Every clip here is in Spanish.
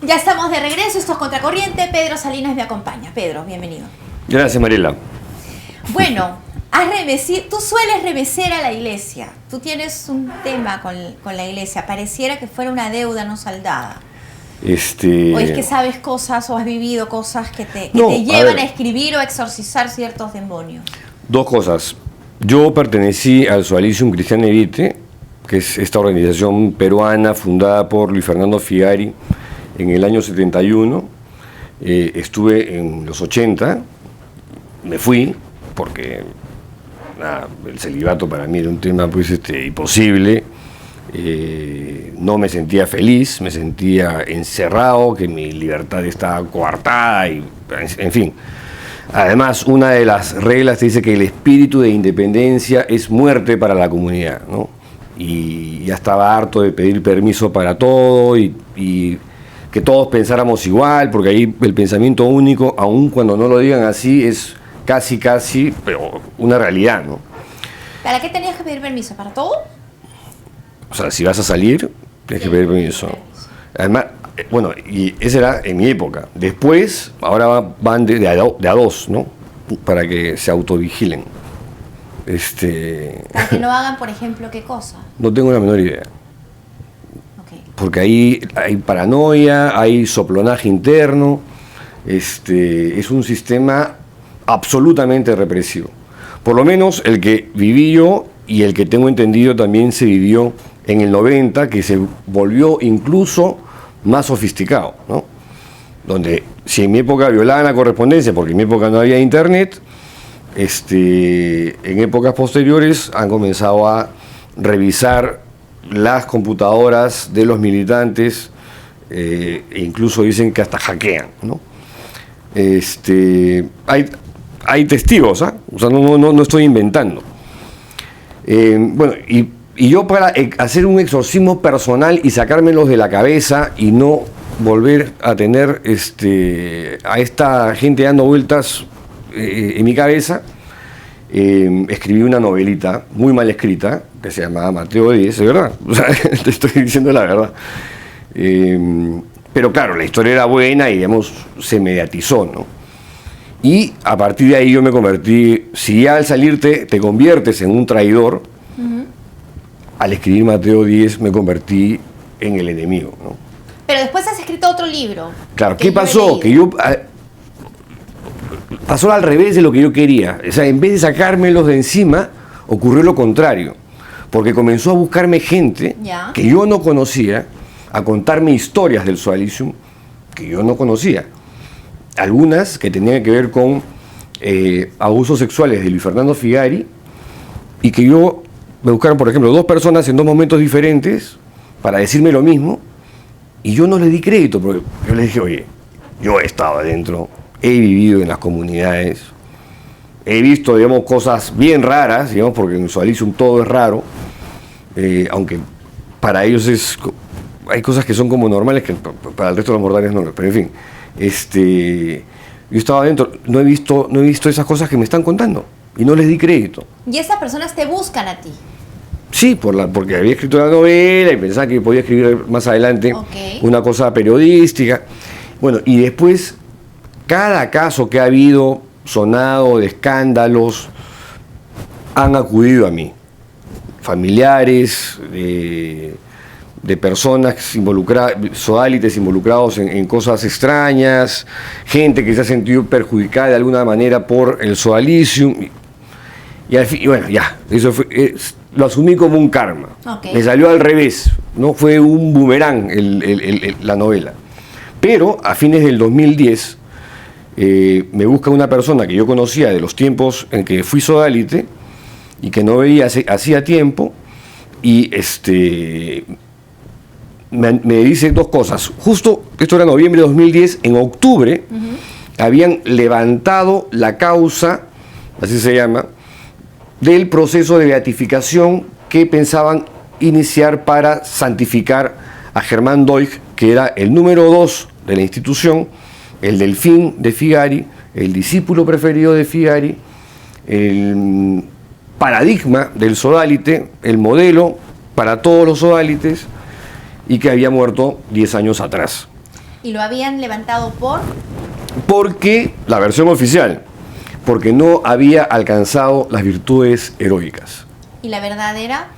Ya estamos de regreso, esto es Contracorriente. Pedro Salinas me acompaña. Pedro, bienvenido. Gracias, Mariela. Bueno, tú sueles remecer a la iglesia. Tú tienes un tema con la iglesia. Pareciera que fuera una deuda no saldada. O es que sabes cosas o has vivido cosas que te llevan a escribir o a exorcizar ciertos demonios. Dos cosas. Yo pertenecí al Sodalicium Cristiane Vitae, que es esta organización peruana fundada por Luis Fernando Figari en el año 71. Estuve en los 80, me fui porque el celibato para mí era un tema pues imposible. No me sentía feliz, me sentía encerrado, que mi libertad estaba coartada y en fin. Además, una de las reglas te dice que el espíritu de independencia es muerte para la comunidad, ¿no? Y ya estaba harto de pedir permiso para todo y que todos pensáramos igual, porque ahí el pensamiento único, aun cuando no lo digan así, es casi, pero una realidad, ¿no? ¿Para qué tenías que pedir permiso? ¿Para todo? O sea, si vas a salir, tienes que pedir permiso. Además, bueno, y esa era en mi época. Después, ahora van de a dos, ¿no? Para que se autovigilen. Para que no hagan, por ejemplo, ¿qué cosa? No tengo la menor idea. Okay. Porque ahí hay paranoia, hay soplonaje interno. Es un sistema absolutamente represivo. Por lo menos el que viví yo y el que tengo entendido también se vivió en el 90, que se volvió incluso más sofisticado, ¿no? Donde si en mi época violaban la correspondencia, porque en mi época no había internet, en épocas posteriores han comenzado a revisar las computadoras de los militantes, e incluso dicen que hasta hackean, ¿no? Hay testigos, ¿ah? O sea, no estoy inventando. Bueno, y yo para hacer un exorcismo personal y sacármelos de la cabeza y no volver a tener a esta gente dando vueltas en mi cabeza, escribí una novelita muy mal escrita que se llamaba Mateo 10, ¿de verdad? O sea, te estoy diciendo la verdad. Pero claro, la historia era buena y digamos se mediatizó, ¿no? Y a partir de ahí yo me convertí, si ya al salirte te conviertes en un traidor, al escribir Mateo 10 me convertí en el enemigo, ¿no? Pero después has escrito otro libro. Claro, ¿qué pasó? Pasó al revés de lo que yo quería. O sea, en vez de sacármelos de encima, ocurrió lo contrario. Porque comenzó a buscarme gente que yo no conocía, a contarme historias del Sodalicium que yo no conocía. Algunas que tenían que ver con abusos sexuales de Luis Fernando Figari, y que me buscaron, por ejemplo, dos personas en dos momentos diferentes para decirme lo mismo, y yo no les di crédito, porque yo les dije, oye, yo he estado adentro, he vivido en las comunidades, he visto, digamos, cosas bien raras, digamos, porque en el Sodalicium todo es raro, aunque para ellos hay cosas que son como normales, que para el resto de los mortales no, pero en fin, yo estaba adentro, no he visto esas cosas que me están contando, y no les di crédito. ¿Y esas personas te buscan a ti? Sí, porque había escrito la novela y pensaba que podía escribir más adelante una cosa periodística. Bueno, y después, cada caso que ha habido sonado de escándalos, han acudido a mí. Familiares de personas involucradas, sodalites involucrados en cosas extrañas, gente que se ha sentido perjudicada de alguna manera por el Sodalicium. Y bueno, ya, eso lo asumí como un karma. Me salió al revés, no fue un boomerang la novela. Pero a fines del 2010 me busca una persona que yo conocía de los tiempos en que fui sodalite y que no veía hacía tiempo, y me dice dos cosas. Justo, esto era noviembre de 2010, en octubre habían levantado la causa, así se llama, del proceso de beatificación que pensaban iniciar para santificar a Germán Doig, que era el número 2 de la institución, el delfín de Figari, el discípulo preferido de Figari, el paradigma del sodalite, el modelo para todos los sodalites, y que había muerto 10 años atrás. ¿Y lo habían levantado por? Porque, la versión oficial, porque no había alcanzado las virtudes heroicas. ¿Y la verdad era?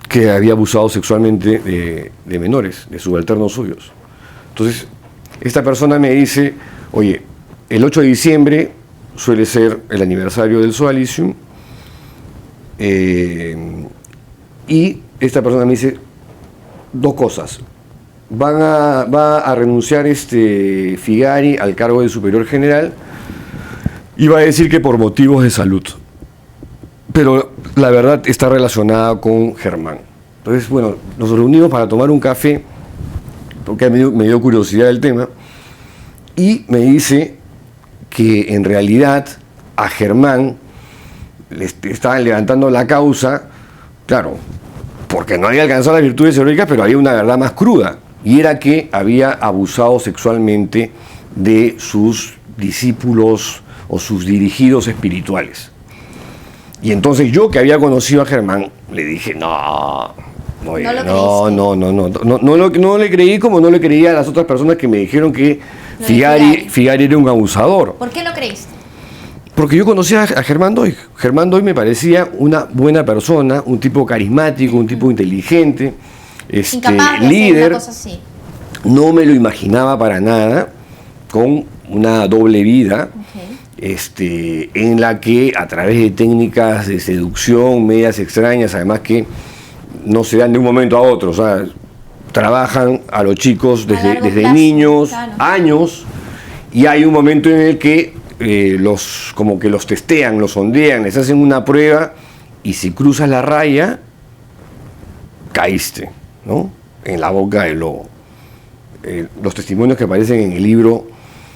Que había abusado sexualmente de menores, de subalternos suyos. Entonces, esta persona me dice, oye, el 8 de diciembre suele ser el aniversario del Sodalicium, y esta persona me dice dos cosas. Va a renunciar Figari al cargo de superior general y va a decir que por motivos de salud. Pero la verdad está relacionada con Germán. Entonces, bueno, nos reunimos para tomar un café, porque me dio curiosidad el tema, y me dice que en realidad a Germán le estaban levantando la causa, claro, porque no había alcanzado las virtudes heroicas, pero había una verdad más cruda, y era que había abusado sexualmente de sus discípulos o sus dirigidos espirituales. Y entonces yo, que había conocido a Germán, le dije, no le creí, como no le creía a las otras personas que me dijeron que Figari era un abusador. ¿Por qué lo creíste? Porque yo conocía a Germán Doig. Germán Doig me parecía una buena persona, un tipo carismático, un tipo inteligente, incapaz de líder. hacer una cosa así. No me lo imaginaba para nada, con una doble vida. En la que a través de técnicas de seducción medias extrañas, además que no se dan de un momento a otro, o sea, trabajan a los chicos desde niños, claro, años, y hay un momento en el que como que los testean, los sondean, les hacen una prueba, y si cruzas la raya, caíste, ¿no? En la boca del lobo. Los testimonios que aparecen en el libro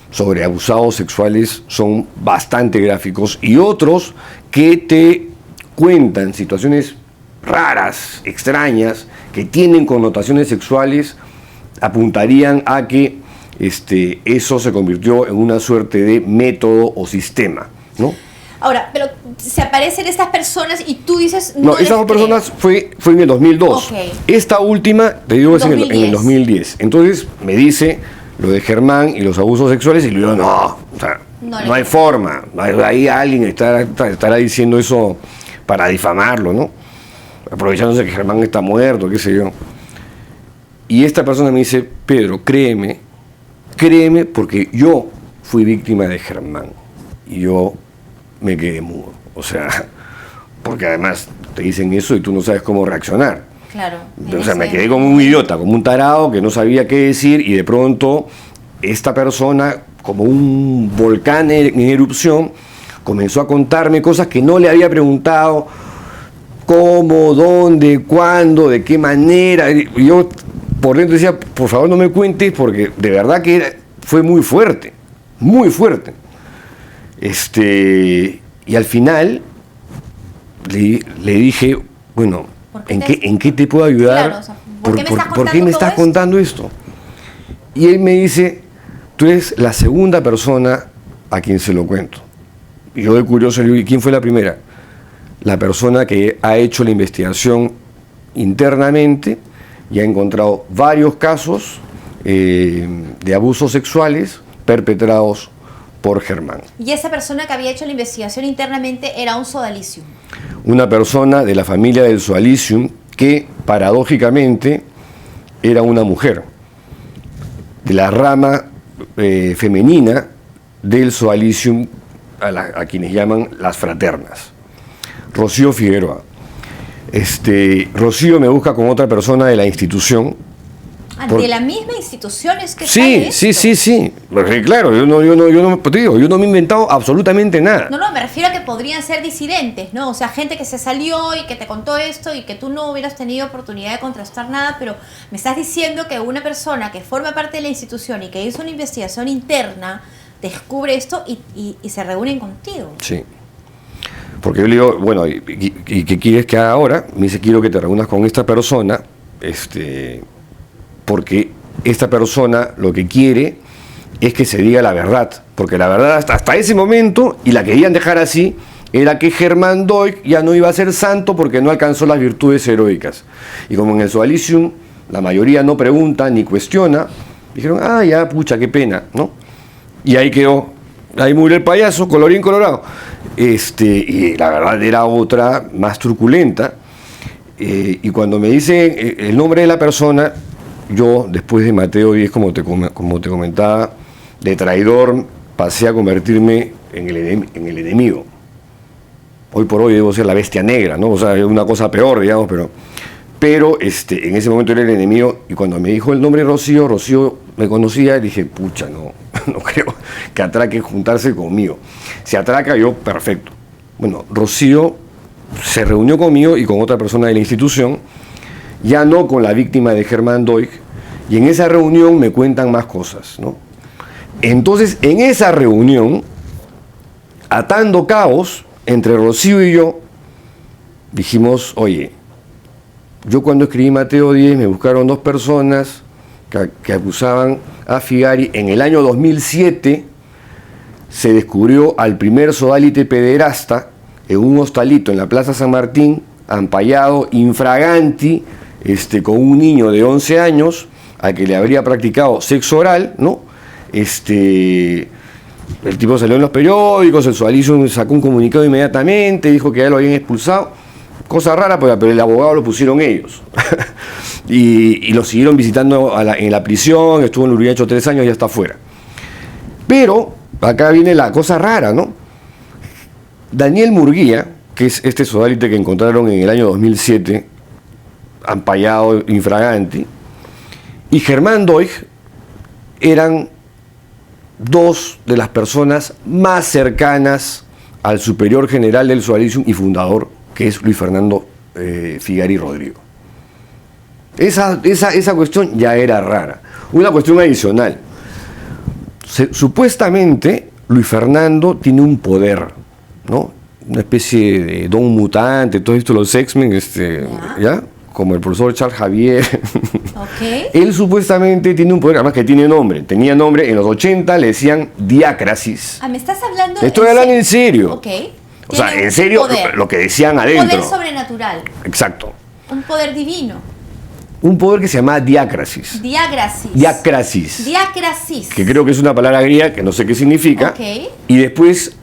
sobre abusados sexuales son bastante gráficos, y otros que te cuentan situaciones raras, extrañas, que tienen connotaciones sexuales, apuntarían a que eso se convirtió en una suerte de método o sistema, ¿no? Ahora, pero se aparecen estas personas y tú dices... No, esas dos personas fue en el 2002. Okay. Esta última, te digo, es en el 2010. Entonces me dice lo de Germán y los abusos sexuales, y le digo, no, o sea, no hay forma. Ahí alguien estará diciendo eso para difamarlo, ¿no? Aprovechándose que Germán está muerto, qué sé yo. Y esta persona me dice, Pedro, créeme, porque yo fui víctima de Germán. Y yo me quedé mudo. O sea, porque además te dicen eso y tú no sabes cómo reaccionar. Claro. O sea, me quedé como un idiota, como un tarado que no sabía qué decir, y de pronto esta persona, como un volcán en erupción, comenzó a contarme cosas que no le había preguntado: cómo, dónde, cuándo, de qué manera. Y yo por dentro decía, por favor no me cuentes, porque de verdad que fue muy fuerte, muy fuerte. Y al final le dije, bueno, ¿en qué te puedo ayudar? Claro, o sea, ¿por qué me estás contando esto? Y él me dice, tú eres la segunda persona a quien se lo cuento. Y yo de curioso le digo, ¿y quién fue la primera? La persona que ha hecho la investigación internamente y ha encontrado varios casos de abusos sexuales perpetrados por Germán. ¿Y esa persona que había hecho la investigación internamente era un Sodalicium? Una persona de la familia del Sodalicium que, paradójicamente, era una mujer de la rama femenina del Sodalicium, a quienes llaman las fraternas. Rocío Figueroa. Rocío me busca con otra persona de la institución. ¿De la misma institución es que Sí. Porque, claro, yo no me he inventado absolutamente nada. No, me refiero a que podrían ser disidentes, ¿no? O sea, gente que se salió y que te contó esto y que tú no hubieras tenido oportunidad de contrastar nada, pero me estás diciendo que una persona que forma parte de la institución y que hizo una investigación interna descubre esto y se reúnen contigo. Sí. Porque yo le digo, bueno, ¿y qué quieres que haga ahora? Me dice, quiero que te reúnas con esta persona, porque esta persona lo que quiere es que se diga la verdad, porque la verdad hasta ese momento, y la querían dejar así, era que Germán Doig ya no iba a ser santo porque no alcanzó las virtudes heroicas. Y como en el Sodalicium la mayoría no pregunta ni cuestiona, Dijeron, ya, pucha, qué pena, ¿no? Y ahí quedó, ahí murió el payaso, colorín colorado. Y la verdad era otra, más truculenta. Y cuando me dicen el nombre de la persona, yo, después de Mateo 10, como te comentaba, de traidor, pasé a convertirme en el enemigo. Hoy por hoy debo ser la bestia negra, ¿no? O sea, es una cosa peor, digamos, pero en ese momento era el enemigo. Y cuando me dijo el nombre Rocío me conocía y dije, pucha, no creo que atraque juntarse conmigo. Si atraca, yo, perfecto. Bueno, Rocío se reunió conmigo y con otra persona de la institución, ya no con la víctima de Germán Doig, y en esa reunión me cuentan más cosas, ¿no? Entonces, en esa reunión, atando cabos entre Rocío y yo, dijimos, oye, yo cuando escribí Mateo 10 me buscaron dos personas que acusaban a Figari. En el año 2007 se descubrió al primer sodalite pederasta en un hostalito en la Plaza San Martín, ampallado infraganti, con un niño de 11 años al que le habría practicado sexo oral, ¿no? El tipo salió en los periódicos, el Sodalicio sacó un comunicado inmediatamente, dijo que ya lo habían expulsado. Cosa rara, pero el abogado lo pusieron ellos. y lo siguieron visitando en la prisión, estuvo en Lurigancho 3 años y ya está afuera. Pero acá viene la cosa rara, ¿no? Daniel Murguía, que es este sodalite que encontraron en el año 2007, ampallado infraganti, y Germán Doig eran dos de las personas más cercanas al superior general del Sodalicium y fundador, que es Luis Fernando Figari Rodrigo. Esa cuestión ya era rara. Una cuestión adicional. Supuestamente Luis Fernando tiene un poder, ¿no? Una especie de don mutante, todo esto, los X-Men, ¿ya? Como el profesor Charles Javier. Okay. Él supuestamente tiene un poder, además que tiene nombre. Tenía nombre, en los 80 le decían Diácrasis. ¿Me estás hablando? Estoy hablando en serio. Ok. O sea, en serio, lo que decían adentro. Un poder sobrenatural. Exacto. Un poder divino. Un poder que se llama diácrasis. Diácrasis. Que creo que es una palabra griega que no sé qué significa. Okay. Y después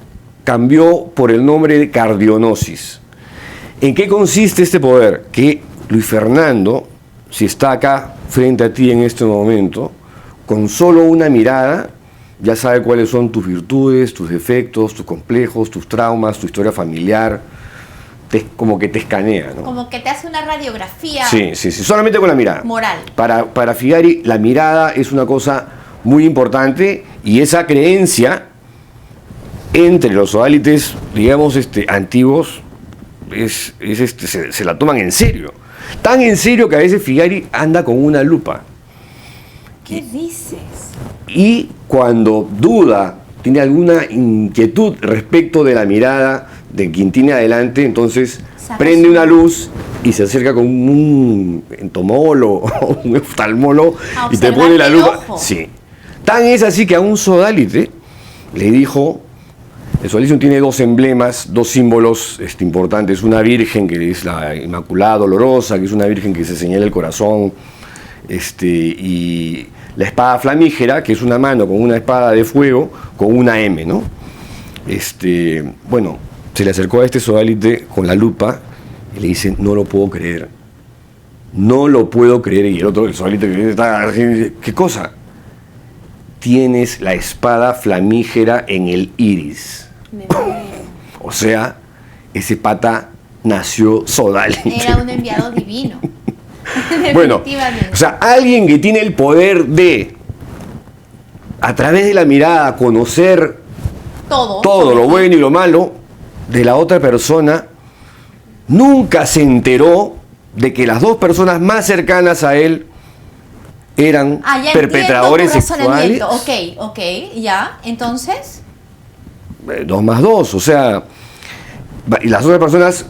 cambió por el nombre de cardionosis. ¿En qué consiste este poder? Que Luis Fernando, si está acá frente a ti en este momento, con solo una mirada, ya sabe cuáles son tus virtudes, tus defectos, tus complejos, tus traumas, tu historia familiar. Como que te escanea, ¿no? Como que te hace una radiografía. Sí, solamente con la mirada. Moral. Para Figari, la mirada es una cosa muy importante, y esa creencia entre los sodalites, digamos, antiguos, se la toman en serio. Tan en serio que a veces Figari anda con una lupa. ¿Qué dices? Y cuando duda, tiene alguna inquietud respecto de la mirada de quien tiene adelante, entonces prende una luz y se acerca con un entomólogo o un oftalmólogo y te pone la lupa. Sí. Tan es así que a un sodalite le dijo, el Sodalicium tiene dos emblemas, dos símbolos importantes. Una virgen, que es la Inmaculada Dolorosa, que es una virgen que se señala el corazón, y la espada flamígera, que es una mano con una espada de fuego con una M, ¿no? Bueno, se le acercó a este sodalite con la lupa y le dice, no lo puedo creer. No lo puedo creer. Y el otro, el sodalite, que está así, ¿qué cosa? Tienes la espada flamígera en el iris. O sea, ese pata nació sodalite. Era un enviado divino. Bueno, o sea, alguien que tiene el poder de, a través de la mirada, conocer todo lo bueno y lo malo de la otra persona, nunca se enteró de que las dos personas más cercanas a él eran perpetradores sexuales. Ok, ya, entonces 2 más 2, o sea, y las otras personas,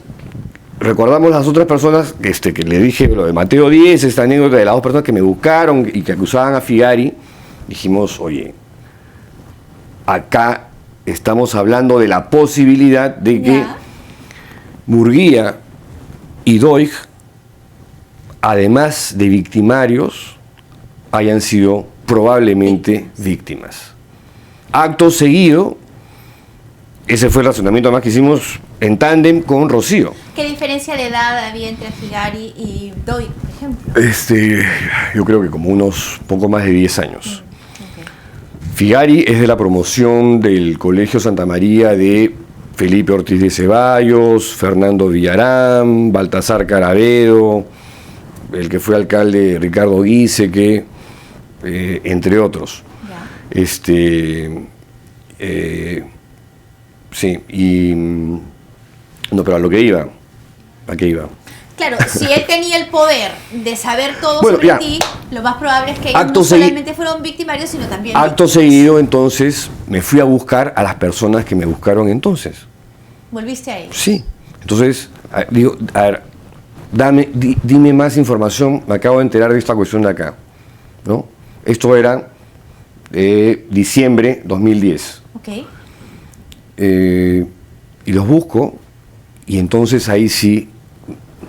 recordamos las otras personas que le dije lo de Mateo 10, esta anécdota de las dos personas que me buscaron y que acusaban a Figari. Dijimos, oye, acá estamos hablando de la posibilidad de que Murguía y Doig, además de victimarios, hayan sido probablemente víctimas. Acto seguido, ese fue el razonamiento más que hicimos en tándem con Rocío. ¿Qué diferencia de edad había entre Figari y Doig, por ejemplo? Yo creo que como unos poco más de 10 años. Figari es de la promoción del Colegio Santa María de Felipe Ortiz de Ceballos, Fernando Villarán, Baltasar Caravedo, el que fue alcalde Ricardo Giesecke, entre otros. Ya. Sí, y no, pero ¿a qué iba? Claro, si él tenía el poder de saber todo sobre ti, lo más probable es que ellos no solamente fueron victimarios, sino también Acto seguido, entonces, me fui a buscar a las personas que me buscaron entonces. ¿Volviste a ellos? Sí. Entonces, digo, a ver, dime más información, me acabo de enterar de esta cuestión de acá, ¿no? Esto era diciembre 2010. Ok. Y los busco, y entonces ahí sí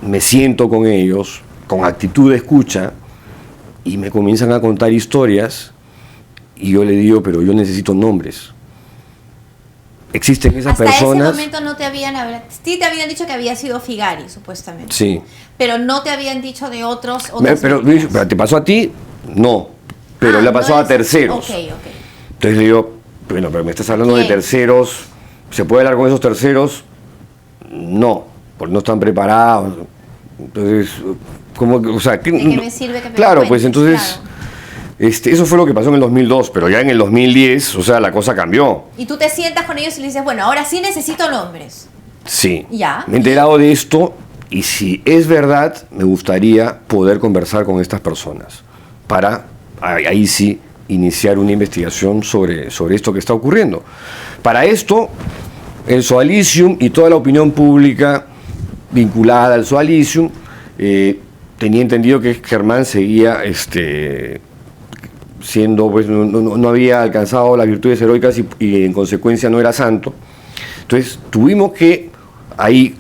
me siento con ellos, con actitud de escucha, y me comienzan a contar historias, y yo le digo, pero yo necesito nombres. Existen esas personas... Hasta ese momento no te habían... Sí te habían dicho que había sido Figari, supuestamente. Sí. Pero no te habían dicho de otros... Pero ¿te pasó a ti? No. Pero le pasó a terceros. Ok. Entonces le digo, bueno, pero me estás hablando de terceros. ¿Se puede hablar con esos terceros? No, porque no están preparados. Entonces, ¿cómo que, o sea, ¿de qué me sirve que me claro, cuentes? pues entonces, claro. Eso fue lo que pasó en el 2002, pero ya en el 2010, o sea, la cosa cambió. Y tú te sientas con ellos y le dices, bueno, ahora sí necesito nombres. Sí. Ya. Me he enterado de esto, y si es verdad, me gustaría poder conversar con estas personas para, ahí sí, iniciar una investigación sobre esto que está ocurriendo. Para esto, el Soalicium y toda la opinión pública vinculada al Soalicium tenía entendido que Germán seguía siendo, pues no había alcanzado las virtudes heroicas y en consecuencia no era santo. Entonces tuvimos que, ahí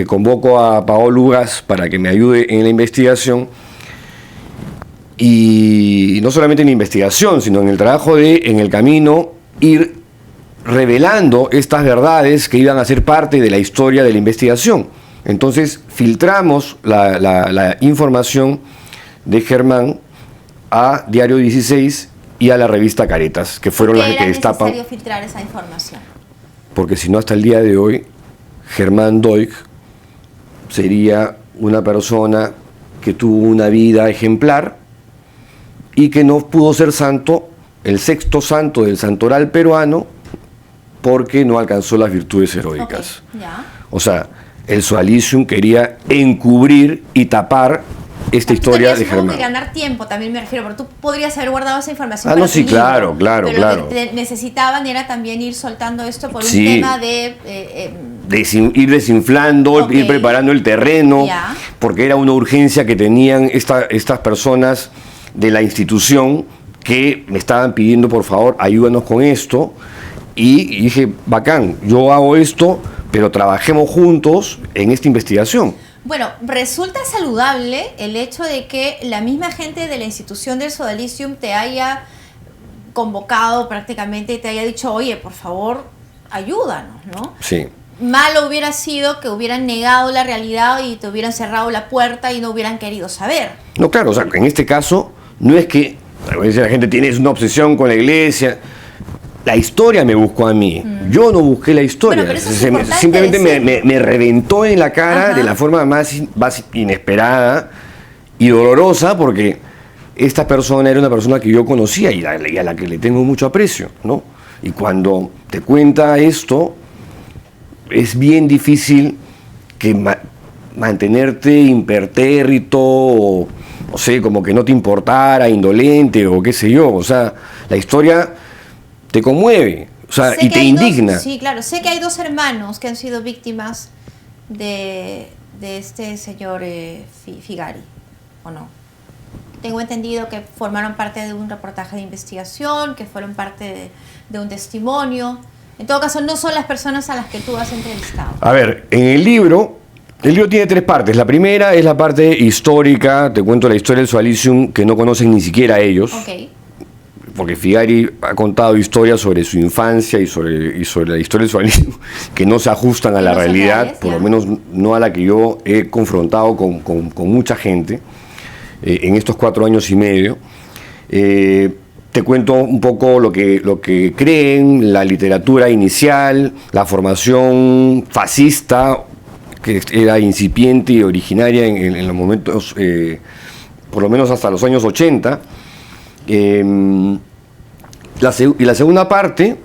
convoco a Paolo Lugas para que me ayude en la investigación, y no solamente en la investigación, sino en el trabajo en el camino, ir revelando estas verdades que iban a ser parte de la historia de la investigación. Entonces filtramos la información de Germán a Diario 16 y a la revista Caretas, que fueron las que destapan. ¿Por qué era necesario filtrar esa información? Porque si no, hasta el día de hoy, Germán Doig sería una persona que tuvo una vida ejemplar y que no pudo ser santo, el sexto santo del santoral peruano, porque no alcanzó las virtudes heroicas. Okay, ya. O sea, el Soalicium quería encubrir y tapar esta historia de Germán. Que ganar tiempo, también me refiero, porque tú podrías haber guardado esa información. No, sí, claro. Pero lo que necesitaban era también ir soltando esto por un tema de ir desinflando, ir preparando el terreno, porque era una urgencia que tenían estas personas de la institución que me estaban pidiendo, por favor, ayúdanos con esto. Y dije, bacán, yo hago esto, pero trabajemos juntos en esta investigación. Bueno, resulta saludable el hecho de que la misma gente de la institución del Soalicium te haya convocado prácticamente y te haya dicho, oye, por favor, ayúdanos, ¿no? Sí. Malo hubiera sido que hubieran negado la realidad y te hubieran cerrado la puerta y no hubieran querido saber. No, claro, o sea, en este caso no es que la gente tiene una obsesión con la iglesia. La historia me buscó a mí. Yo no busqué la historia. Bueno, pero eso es simplemente me reventó en la cara de la forma más inesperada y dolorosa, porque esta persona era una persona que yo conocía y a la que le tengo mucho aprecio, ¿no? Y cuando te cuenta esto, es bien difícil que mantenerte impertérrito o, no sé, como que no te importara, indolente o qué sé yo. O sea, la historia te conmueve, o sea, y te indigna. Sí, claro. Sé que hay dos hermanos que han sido víctimas de este señor Figari, ¿o no? Tengo entendido que formaron parte de un reportaje de investigación, que fueron parte de un testimonio. En todo caso, no son las personas a las que tú has entrevistado. A ver, en el libro tiene tres partes. La primera es la parte histórica, te cuento la historia del Soalicium, que no conocen ni siquiera ellos. Okay. porque Figari ha contado historias sobre su infancia y sobre la historia del socialismo que no se ajustan a la realidad, por lo menos no a la que yo he confrontado con mucha gente en estos 4 años y medio. Te cuento un poco lo que creen, la literatura inicial, la formación fascista, que era incipiente y originaria en los momentos, por lo menos hasta los años 80. Y la segunda parte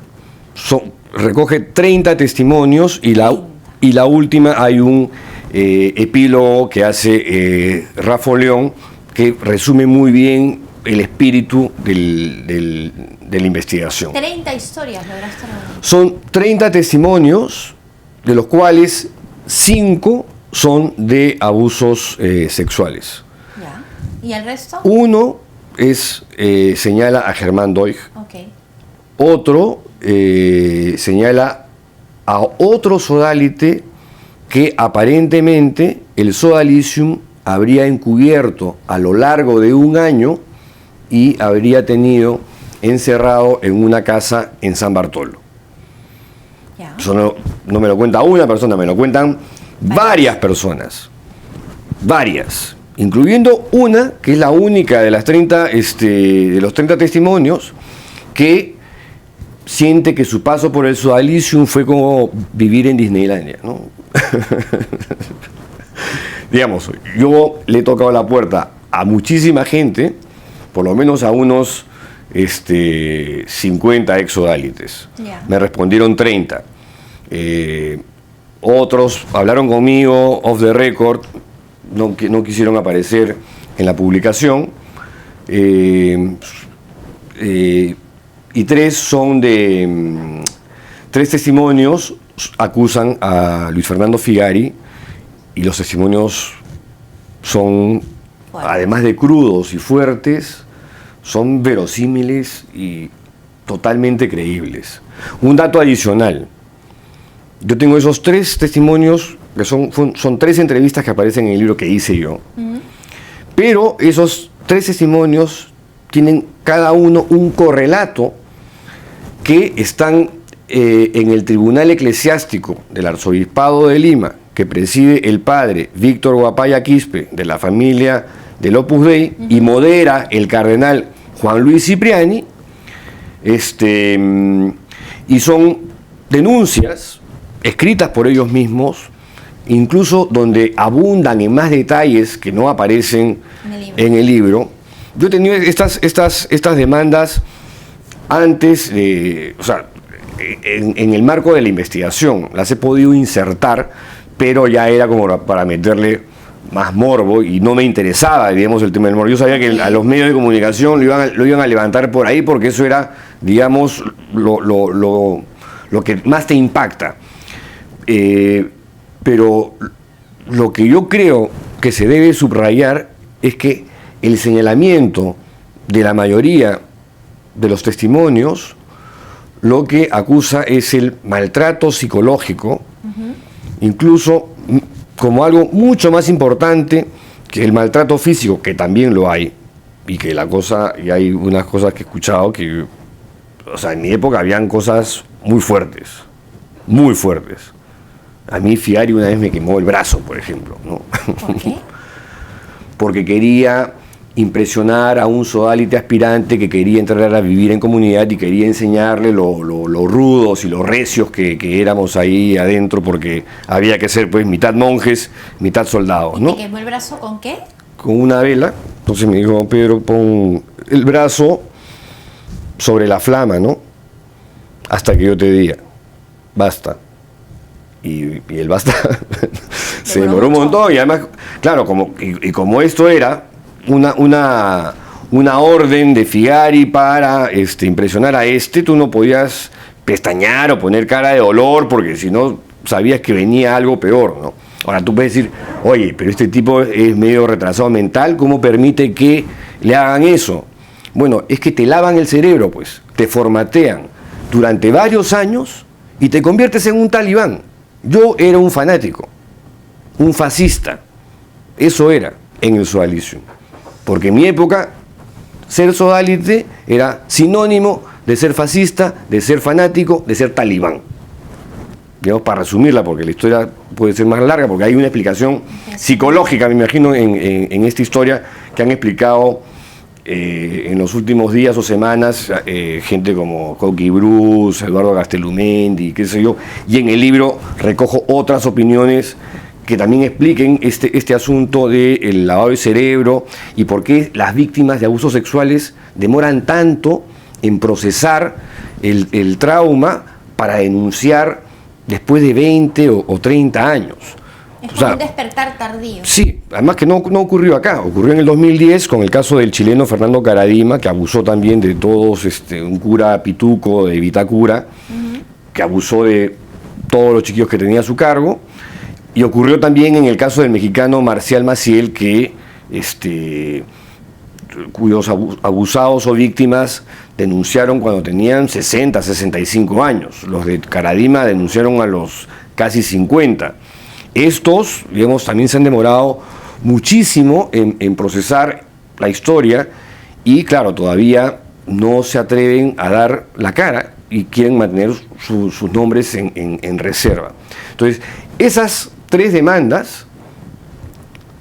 recoge 30 testimonios y la última hay un epílogo que hace Rafa León, que resume muy bien el espíritu de la investigación. 30 historias lograste. Son 30 testimonios, de los cuales 5 son de abusos sexuales. Ya. ¿Y el resto? Uno señala a Germán Doig. Okay. Otro señala a otro sodalite que aparentemente el sodalicium habría encubierto a lo largo de un año y habría tenido encerrado en una casa en San Bartolo. Yeah. Eso no me lo cuenta una persona, me lo cuentan varias personas. Varias. Incluyendo una, que es la única de los 30 testimonios, que siente que su paso por el sodalicium fue como vivir en Disneylandia, ¿no? Digamos, yo le he tocado la puerta a muchísima gente, por lo menos a unos 50 exodálites. Yeah. Me respondieron 30. Otros hablaron conmigo off the record, no quisieron aparecer en la publicación. Y 3 testimonios acusan a Luis Fernando Figari, y los testimonios son, además de crudos y fuertes, son verosímiles y totalmente creíbles. Un dato adicional: yo tengo esos 3 testimonios, que son 3 entrevistas que aparecen en el libro que hice yo, pero esos 3 testimonios tienen cada uno un correlato que están en el Tribunal Eclesiástico del Arzobispado de Lima, que preside el padre Víctor Guapaya Quispe, de la familia del Opus Dei, y modera el cardenal Juan Luis Cipriani, y son denuncias escritas por ellos mismos, incluso donde abundan en más detalles que no aparecen en el libro. Yo he tenido estas demandas antes, o sea, en el marco de la investigación, las he podido insertar, pero ya era como para meterle más morbo y no me interesaba, digamos, el tema del morbo. Yo sabía que a los medios de comunicación lo iban a levantar por ahí, porque eso era, digamos, lo que más te impacta. Pero lo que yo creo que se debe subrayar es que el señalamiento de la mayoría de los testimonios lo que acusa es el maltrato psicológico, incluso como algo mucho más importante que el maltrato físico, que también lo hay, y hay unas cosas que he escuchado que, o sea, en mi época habían cosas muy fuertes, muy fuertes. A mí Figari una vez me quemó el brazo, por ejemplo, ¿no? ¿Por qué? Porque quería impresionar a un sodalite aspirante que quería entrar a vivir en comunidad y quería enseñarle lo rudos y lo recios que éramos ahí adentro, porque había que ser pues mitad monjes, mitad soldados, ¿no? ¿Y te quemó el brazo con qué? Con una vela. Entonces me dijo: Pedro, pon el brazo sobre la flama, ¿no? Hasta que yo te diga, basta. Y el basta se demoró un montón, y además, claro, como esto era una orden de Figari para impresionar a tú no podías pestañear o poner cara de dolor, porque si no sabías que venía algo peor, ¿no? Ahora tú puedes decir: oye, pero este tipo es medio retrasado mental, ¿cómo permite que le hagan eso? Bueno, es que te lavan el cerebro, pues, te formatean durante varios años y te conviertes en un talibán. Yo era un fanático, un fascista, eso era en el sodalicium. Porque en mi época ser sodalite era sinónimo de ser fascista, de ser fanático, de ser talibán. Digamos, para resumirla, porque la historia puede ser más larga, porque hay una explicación psicológica, me imagino, en esta historia que han explicado en los últimos días o semanas gente como Coqui Bruce, Eduardo Castellumendi, qué sé yo, y en el libro recojo otras opiniones que también expliquen este asunto del lavado de cerebro y por qué las víctimas de abusos sexuales demoran tanto en procesar el trauma para denunciar después de 20 o 30 años. Es como un despertar tardío. Sí, además que no ocurrió acá, ocurrió en el 2010 con el caso del chileno Fernando Caradima, que abusó también de todos, un cura pituco de Vitacura, que abusó de todos los chiquillos que tenía a su cargo, y ocurrió también en el caso del mexicano Marcial Maciel, que cuyos abusados o víctimas denunciaron cuando tenían 60, 65 años. Los de Caradima denunciaron a los casi 50. Estos, digamos, también se han demorado muchísimo en procesar la historia y, claro, todavía no se atreven a dar la cara y quieren mantener sus nombres en reserva. Entonces, esas 3 demandas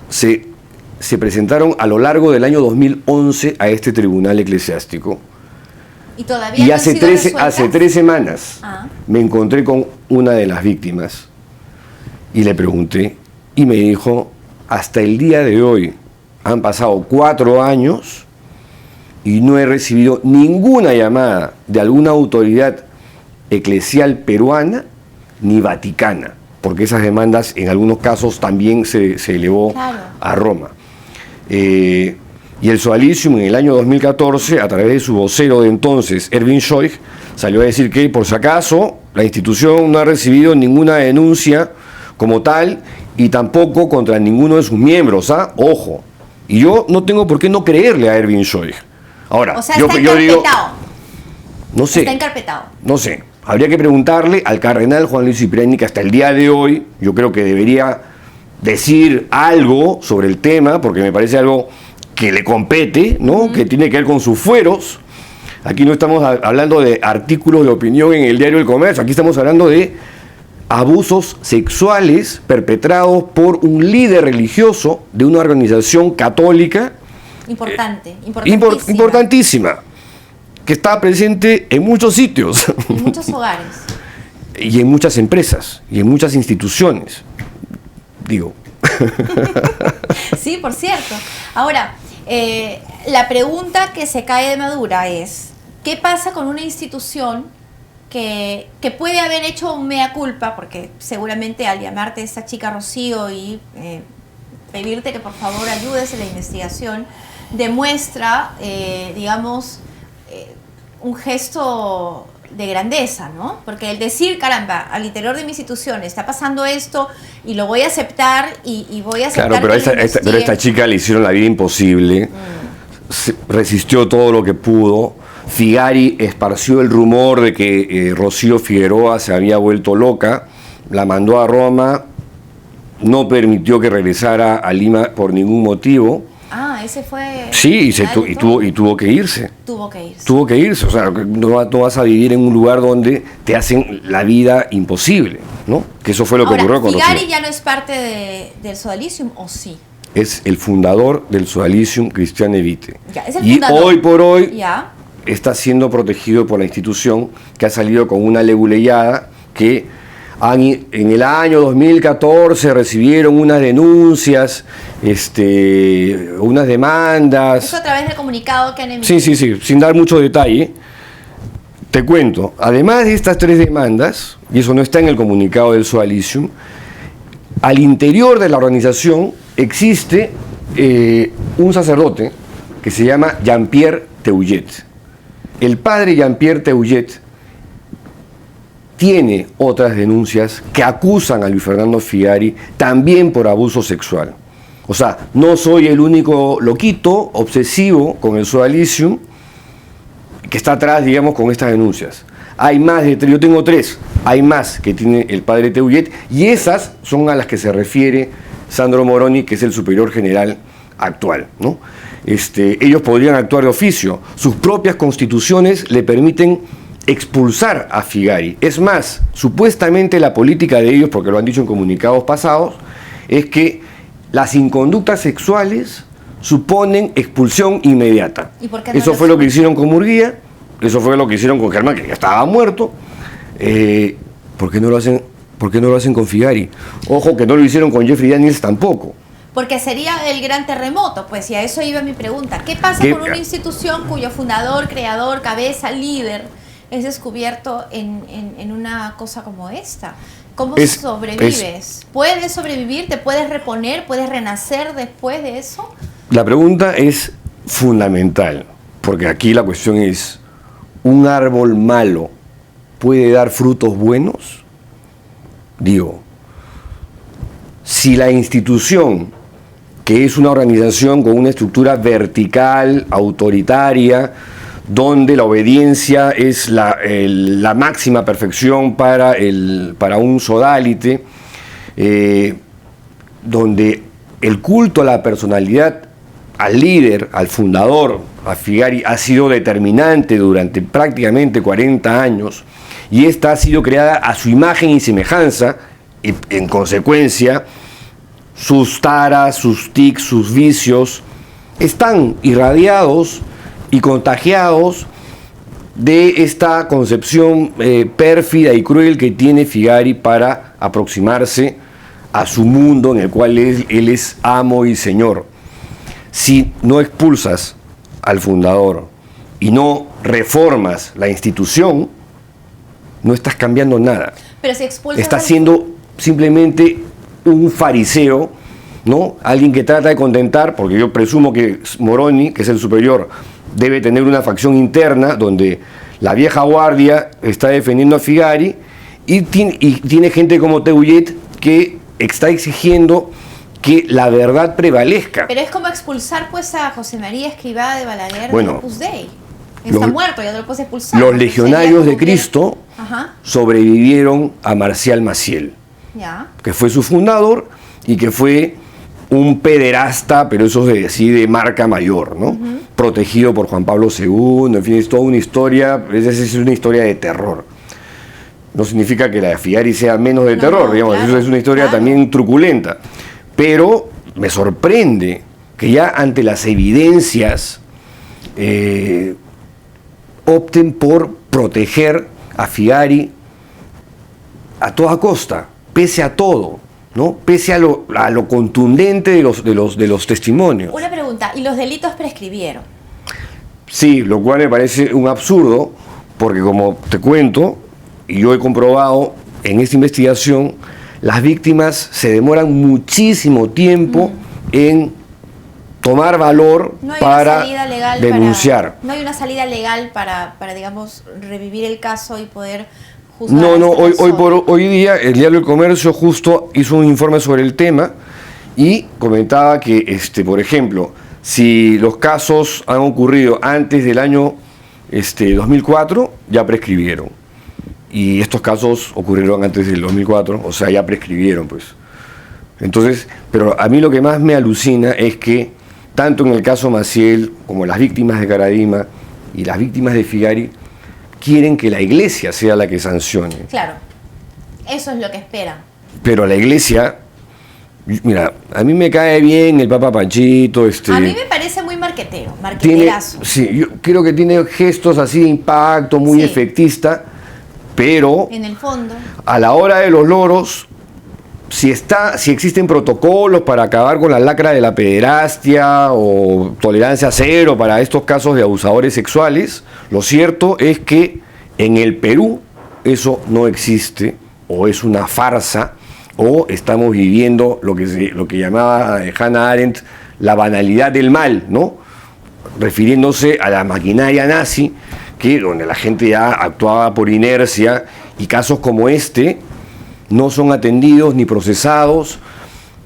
se presentaron a lo largo del año 2011 a este tribunal eclesiástico. Y hace 3 semanas me encontré con una de las víctimas y le pregunté y me dijo, hasta el día de hoy han pasado 4 años y no he recibido ninguna llamada de alguna autoridad eclesial peruana ni vaticana, porque esas demandas en algunos casos también se elevó a Roma. Y el Sodalicium en el año 2014, a través de su vocero de entonces, Erwin Scheuch, salió a decir que por si acaso la institución no ha recibido ninguna denuncia como tal y tampoco contra ninguno de sus miembros, ojo. Y yo no tengo por qué no creerle a Erwin Scheuch. Ahora, o sea, yo digo, no sé. Está encarpetado. No sé. Habría que preguntarle al cardenal Juan Luis Cipriani, que hasta el día de hoy yo creo que debería decir algo sobre el tema, porque me parece algo que le compete, ¿no? Que tiene que ver con sus fueros. Aquí no estamos hablando de artículos de opinión en el diario El Comercio, aquí estamos hablando de abusos sexuales perpetrados por un líder religioso de una organización católica importantísima, que está presente en muchos sitios. En muchos hogares. Y en muchas empresas, y en muchas instituciones. Digo. Sí, por cierto. Ahora, la pregunta que se cae de madura es, ¿qué pasa con una institución que puede haber hecho un mea culpa? Porque seguramente al llamarte a esta chica Rocío y pedirte que por favor ayudes en la investigación, demuestra, digamos, un gesto de grandeza, ¿no? Porque el decir, caramba, al interior de mi institución está pasando esto y lo voy a aceptar y voy a aceptar. Claro, pero a esta chica le hicieron la vida imposible, resistió todo lo que pudo. Figari esparció el rumor de que Rocío Figueroa se había vuelto loca, la mandó a Roma, no permitió que regresara a Lima por ningún motivo. Ese fue... Sí, tuvo que irse. Tuvo que irse, o sea, no vas a vivir en un lugar donde te hacen la vida imposible, ¿no? Que eso fue lo que ocurrió con Rocío. ¿Figari ya no es parte del Sodalicium o sí? Es el fundador del Sodalicium Cristiane Vitae. Es el fundador. Y hoy por hoy está siendo protegido por la institución, que ha salido con una leguleyada que en el año 2014 recibieron unas denuncias, unas demandas. Eso a través del comunicado que han emitido. Sí, sin dar mucho detalle. Te cuento, además de estas 3 demandas, y eso no está en el comunicado del Sodalicium, al interior de la organización existe un sacerdote que se llama Jean-Pierre Teuillet. El padre Jean-Pierre Teuillet tiene otras denuncias que acusan a Luis Fernando Figari también por abuso sexual. O sea, no soy el único loquito, obsesivo con el Sodalicium que está atrás, digamos, con estas denuncias. Hay más de 3, yo tengo 3, hay más que tiene el padre Teuillet, y esas son a las que se refiere Sandro Moroni, que es el superior general actual, ¿no? Ellos podrían actuar de oficio. Sus propias constituciones le permiten expulsar a Figari. Es más, supuestamente la política de ellos, porque lo han dicho en comunicados pasados, es que las inconductas sexuales suponen expulsión inmediata. ¿Y por qué no eso fue lo que hicieron con Murguía, eso fue lo que hicieron con Germán, que ya estaba muerto. ¿Por qué no lo hacen con Figari? Ojo que no lo hicieron con Jeffrey Daniels tampoco. Porque sería el gran terremoto, pues, y a eso iba mi pregunta. ¿Qué pasa con una institución cuyo fundador, creador, cabeza, líder es descubierto en una cosa como esta? ¿Cómo sobrevives? ¿Puedes sobrevivir? ¿Te puedes reponer? ¿Puedes renacer después de eso? La pregunta es fundamental, porque aquí la cuestión es, ¿un árbol malo puede dar frutos buenos? Digo, si la institución, que es una organización con una estructura vertical, autoritaria, donde la obediencia es la máxima perfección para un sodálite, donde el culto a la personalidad, al líder, al fundador, a Figari, ha sido determinante durante prácticamente 40 años, y esta ha sido creada a su imagen y semejanza, y en consecuencia, sus taras, sus tics, sus vicios, están irradiados y contagiados de esta concepción pérfida y cruel que tiene Figari para aproximarse a su mundo en el cual él es amo y señor. Si no expulsas al fundador y no reformas la institución, no estás cambiando nada. Pero si expulsas, estás siendo simplemente un fariseo, ¿no? Alguien que trata de contentar, porque yo presumo que Moroni, que es el superior, debe tener una facción interna donde la vieja guardia está defendiendo a Figari y tiene gente como Teullet que está exigiendo que la verdad prevalezca. Pero es como expulsar pues a José María Escrivá de Balaguer del Opus Dei. Está muerto, ya no lo puedes expulsar. Los legionarios de Cristo sobrevivieron a Marcial Maciel, que fue su fundador y que fue un pederasta, pero eso de marca mayor, ¿no? Protegido por Juan Pablo II, en fin, es toda una historia, es una historia de terror. No significa que la de Figari sea menos de terror, digamos, claro, eso es una historia también truculenta. Pero me sorprende que ya ante las evidencias opten por proteger a Figari a toda costa, pese a todo, ¿no? Pese a lo contundente de los testimonios. Una pregunta, ¿y los delitos prescribieron? Sí, lo cual me parece un absurdo, porque como te cuento, y yo he comprobado en esta investigación, las víctimas se demoran muchísimo tiempo en tomar valor para denunciar. No hay una salida legal para, digamos, revivir el caso y poder juzgar. No, hoy día el Diario del Comercio justo hizo un informe sobre el tema y comentaba que, por ejemplo, si los casos han ocurrido antes del año 2004, ya prescribieron. Y estos casos ocurrieron antes del 2004, o sea, ya prescribieron, pues. Entonces, pero a mí lo que más me alucina es que, tanto en el caso Maciel, como las víctimas de Caradima y las víctimas de Figari, quieren que la iglesia sea la que sancione. Claro, eso es lo que esperan. Pero la iglesia, mira, a mí me cae bien el Papa Panchito. A mí me parece muy marqueterazo. Sí, yo creo que tiene gestos así de impacto, muy efectista. Pero en el fondo, a la hora de los loros, si existen protocolos para acabar con la lacra de la pederastia o tolerancia cero para estos casos de abusadores sexuales, lo cierto es que en el Perú eso no existe, o es una farsa, o estamos viviendo lo que llamaba Hannah Arendt la banalidad del mal, ¿no? Refiriéndose a la maquinaria nazi, donde la gente ya actuaba por inercia, y casos como este no son atendidos ni procesados.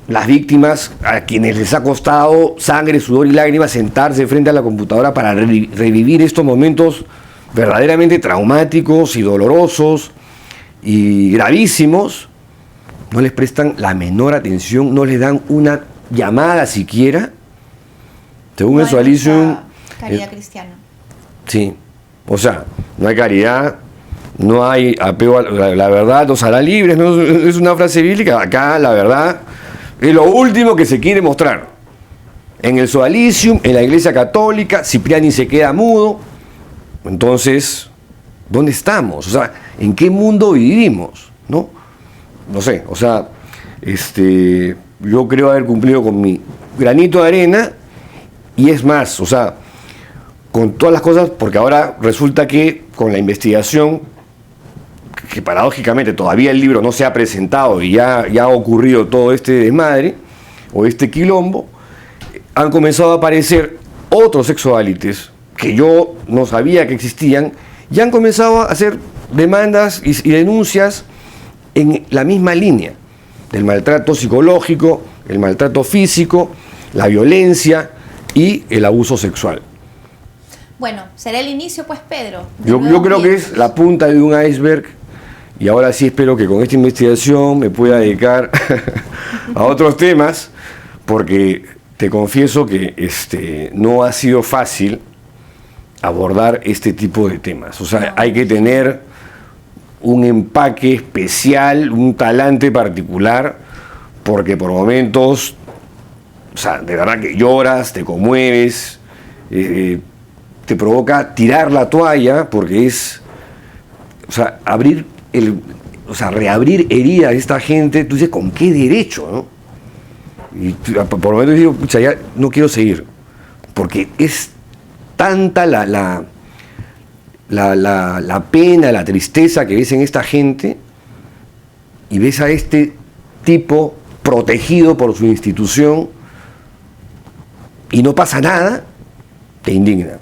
Las víctimas, a quienes les ha costado sangre, sudor y lágrimas sentarse frente a la computadora para revivir estos momentos verdaderamente traumáticos y dolorosos y gravísimos, no les prestan la menor atención, no les dan una llamada siquiera Según no el Sualicium... Caridad cristiana. Sí, o sea, no hay caridad, no hay apego a la verdad, o sea, la libre, no es una frase bíblica. Acá la verdad es lo último que se quiere mostrar. En el Sualicium, en la Iglesia Católica, Cipriani se queda mudo. Entonces, ¿dónde estamos? O sea, ¿en qué mundo vivimos? ¿No? No sé, o sea, yo creo haber cumplido con mi granito de arena, y es más, o sea, con todas las cosas, porque ahora resulta que con la investigación, que paradójicamente todavía el libro no se ha presentado y ya ha ocurrido todo este desmadre, o este quilombo, han comenzado a aparecer otros sexualities que yo no sabía que existían, y han comenzado a hacer demandas y denuncias en la misma línea, del maltrato psicológico, el maltrato físico, la violencia y el abuso sexual. Bueno, será el inicio, pues, Pedro. Yo creo que es la punta de un iceberg, y ahora sí espero que con esta investigación me pueda dedicar a otros temas, porque te confieso que no ha sido fácil abordar este tipo de temas. O sea, hay que tener un empaque especial, un talante particular, porque por momentos, o sea, de verdad que lloras, te conmueves, te provoca tirar la toalla, porque es, o sea, reabrir heridas de esta gente. Tú dices, ¿con qué derecho, no? Y por momentos digo, pucha, ya no quiero seguir, porque es tanta la pena, la tristeza que ves en esta gente, y ves a este tipo protegido por su institución y no pasa nada, te indigna.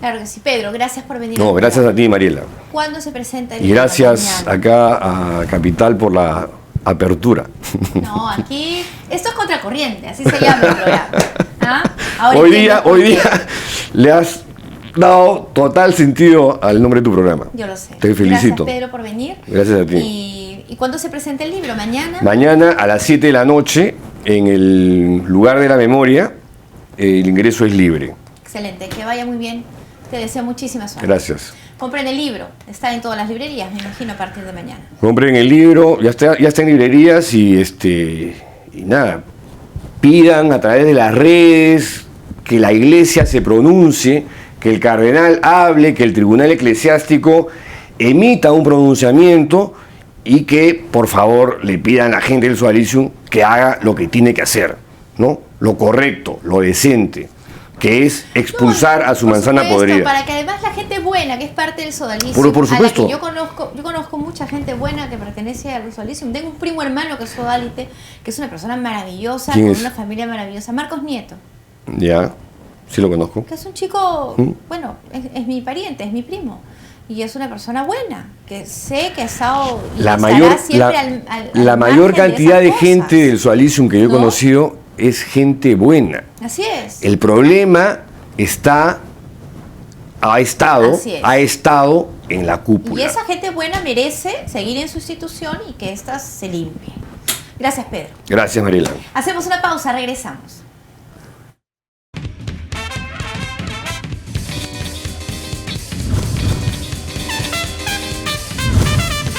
Claro que sí, Pedro, gracias por venir. No, gracias a ti, Mariela. ¿Cuándo se presenta el Y libro? gracias Mañana. acá a Capital por la apertura. No, aquí, esto es contracorriente, así se llama el programa. ¿Ah? Ahora Hoy entiendo día le has dado total sentido al nombre de tu programa. Yo lo sé. Te felicito. Gracias, Pedro, por venir. Gracias a ti. ¿Y cuándo se presenta el libro? ¿Mañana? Mañana a las 7 de la noche, en el lugar de la memoria, el ingreso es libre. Excelente, que vaya muy bien. Te deseo muchísima suerte. Gracias. Compren el libro, está en todas las librerías, me imagino, a partir de mañana. Compren el libro, ya está en librerías, y nada, pidan a través de las redes que la iglesia se pronuncie, que el cardenal hable, que el tribunal eclesiástico emita un pronunciamiento, y que por favor le pidan a la gente del Sualicium que haga lo que tiene que hacer, ¿no? Lo correcto, lo decente, que es expulsar a su manzana podrida. Para que además la gente buena, que es parte del Sodalicium, por supuesto. A la que yo conozco mucha gente buena que pertenece al Sodalicium. Tengo un primo hermano que es sodalite, que es una persona maravillosa, con una familia maravillosa, Marcos Nieto. Ya, sí lo conozco. Que es un chico, bueno, es mi pariente, es mi primo. Y es una persona buena, que sé que ha estado la mayor cantidad de gente del Sualicium que yo he conocido es gente buena. Así es. El problema ha estado en la cúpula. Y esa gente buena merece seguir en su institución y que ésta se limpie. Gracias, Pedro. Gracias, Mariela. Hacemos una pausa, regresamos.